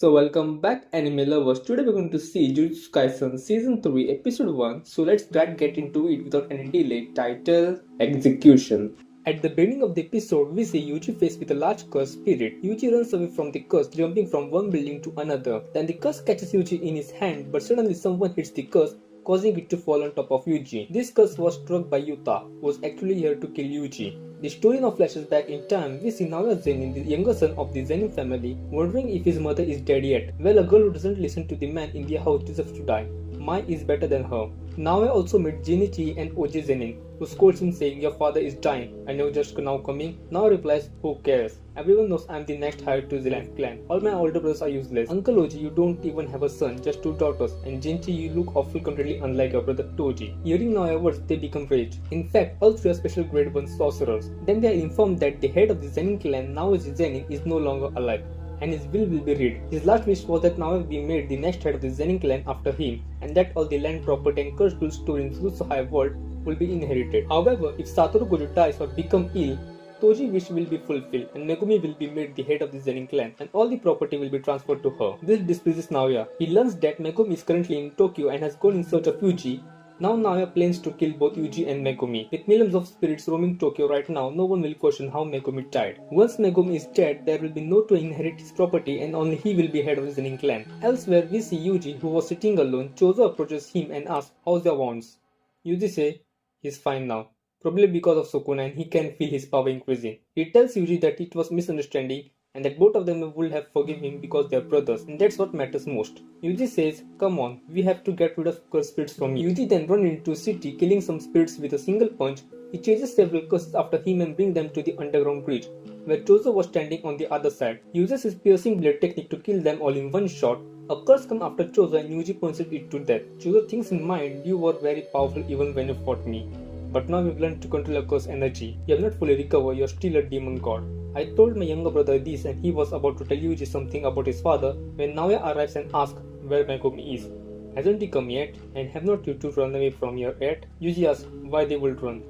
So welcome back anime lovers. Today we're going to see Jujutsu Kaisen Season 3 Episode 1. So let's get into it without any delay. Title Execution. At the beginning of the episode, we see Yuji faced with a large cursed spirit. Yuji runs away from the curse, jumping from one building to another. Then the curse catches Yuji in his hand, but suddenly someone hits the curse, causing it to fall on top of Yuji. This curse was struck by Yuta, who was actually here to kill Yuji. The story now flashes back in time. We see Naoya Zenin, the younger son of the Zenin family, wondering if his mother is dead yet. Well, a girl who doesn't listen to the man in their house deserves to die. Mai is better than her. Naoya also meets Jinichi and Oji Zenin, who scolds him saying, "Your father is dying, and you're just now coming?" Naoya replies, "Who cares? Everyone knows I'm the next heir to the clan. All my older brothers are useless. Uncle Oji, you don't even have a son, just 2 daughters. And Jinichi, you look awful completely unlike your brother Toji." Hearing Naoya's words, they become rage. In fact, all 3 are special grade 1 sorcerers. Then they are informed that the head of the Zenin clan, Naoya Zenin, is no longer alive, and his will be read. His last wish was that Naoya be made the next head of the Zenin clan after him, and that all the land, property and cursed tools stored in Jujutsu High World will be inherited. However, if Satoru Gojo dies or become ill, Toji's wish will be fulfilled, and Megumi will be made the head of the Zenin clan, and all the property will be transferred to her. This displeases Naoya. He learns that Megumi is currently in Tokyo and has gone in search of Yuji. Now Naoya plans to kill both Yuji and Megumi. With millions of spirits roaming Tokyo right now, no one will question how Megumi died. Once Megumi is dead, there will be no to inherit his property and only he will be head of the Zenin clan. Elsewhere, we see Yuji, who was sitting alone. Chozo approaches him and asks, "How's your wounds?" Yuji says, "He's fine now. Probably because of Sukuna, and he can feel his power increasing." He tells Yuji that it was misunderstanding and that both of them would have forgiven him because they are brothers, and that's what matters most. Yuji says, "Come on, we have to get rid of cursed spirits from you." Yuji then runs into the city, killing some spirits with a single punch. He chases several curses after him and brings them to the underground bridge, where Chozo was standing on the other side. He uses his piercing blade technique to kill them all in one shot. A curse comes after Chozo and Yuji points it to death. Chozo thinks in mind, "You were very powerful even when you fought me. But now you've learned to control your curse energy. You have not fully recovered, you're still a demon god. I told my younger brother this and he was about to tell Yuji something about his father when Naoya arrives and asks where Megumi is. Hasn't he come yet? And have not you two run away from here yet?" Yuji asks why they will run.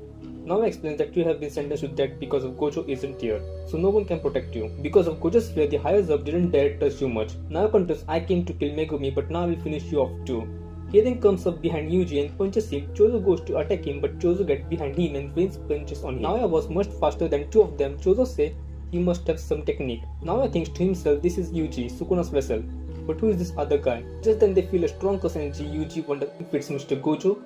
Naoya explains that you have been sentenced to death because of Gojo isn't here, so no one can protect you. Because of Gojo's fear, the higher up didn't dare touch you much. Naoya confesses, "I came to kill Megumi, but now I will finish you off too." He then comes up behind Yuji and punches him. Chozo goes to attack him, but Chozo gets behind him and rains punches on him. Naoya was much faster than 2 of them. Chozo says he must have some technique. Naoya thinks to himself, this is Yuji, Sukuna's vessel. But who is this other guy? Just then they feel a strong curse energy. Yuji wonders if it's Mr. Gojo.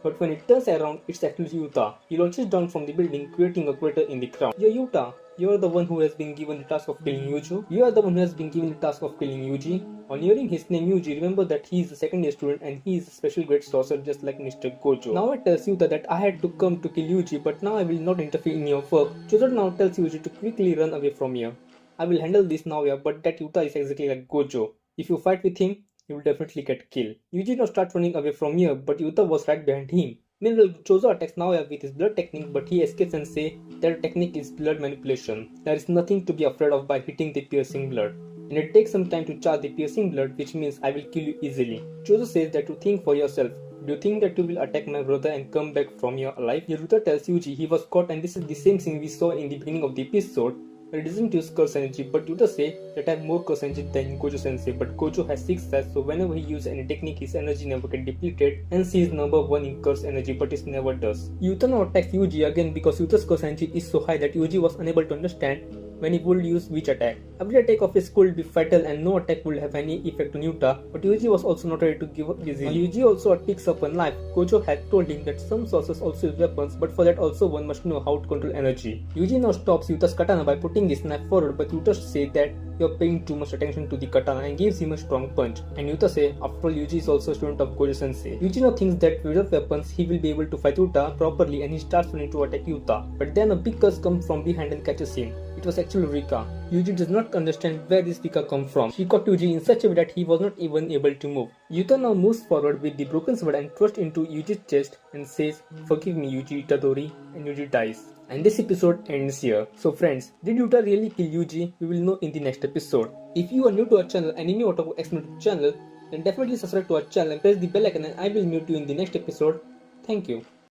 But when it turns around, it's actually Yuta. He launches down from the building, creating a crater in the ground. "Yo, Yuta, you are the one who has been given the task of killing Yuji. You are the one who has been given the task of killing Yuji." On hearing his name Yuji, remember that he is a second year student and he is a special grade sorcerer just like Mr. Gojo. Now it tells Yuta that I had to come to kill Yuji, but now I will not interfere in your work. Chozo now tells Yuji to quickly run away from here. "I will handle this now, yeah, but that Yuta is exactly like Gojo. If you fight with him, you will definitely get killed." Yuji now starts running away from here, but Yuta was right behind him. Meanwhile, Chozo attacks Naoya with his blood technique, but he escapes and says that technique is blood manipulation. There is nothing to be afraid of by hitting the piercing blood. And it takes some time to charge the piercing blood, which means I will kill you easily. Chozo says that to think for yourself. "Do you think that you will attack my brother and come back from here alive?" Yuta tells Yuji he was caught, and this is the same thing we saw in the beginning of the episode. It doesn't use curse energy, but Yuta says that I have more curse energy than Gojo sensei, but Gojo has 6 sets, so whenever he uses any technique his energy never gets depleted, and he is number 1 in curse energy, but it never does. Yuta now attacks Yuji again because Yuta's curse energy is so high that Yuji was unable to understand when he would use which attack. Every attack of his could be fatal and no attack would have any effect on Yuta, but Yuji was also not ready to give up easily. Yuji also picks up a knife. Gojo had told him that some sorcerers also use weapons, but for that also one must know how to control energy. Yuji now stops Yuta's katana by putting his knife forward, but Yuta says that you're paying too much attention to the katana and gives him a strong punch. And Yuta says, after all, Yuji is also a student of Gojo sensei. Yuji now thinks that without weapons he will be able to fight Yuta properly, and he starts running to attack Yuta. But then a big curse comes from behind and catches him. It was actually Rika. Yuji does not understand where this Rika comes from. She caught Yuji in such a way that he was not even able to move. Yuta now moves forward with the broken sword and thrusts into Yuji's chest and says, "Forgive me, Yuji Itadori," and Yuji dies. And this episode ends here. So friends, did Yuta really kill Yuji? We will know in the next episode. If you are new to our channel, Anime Otaku X channel, then definitely subscribe to our channel and press the bell icon, and I will meet you in the next episode. Thank you.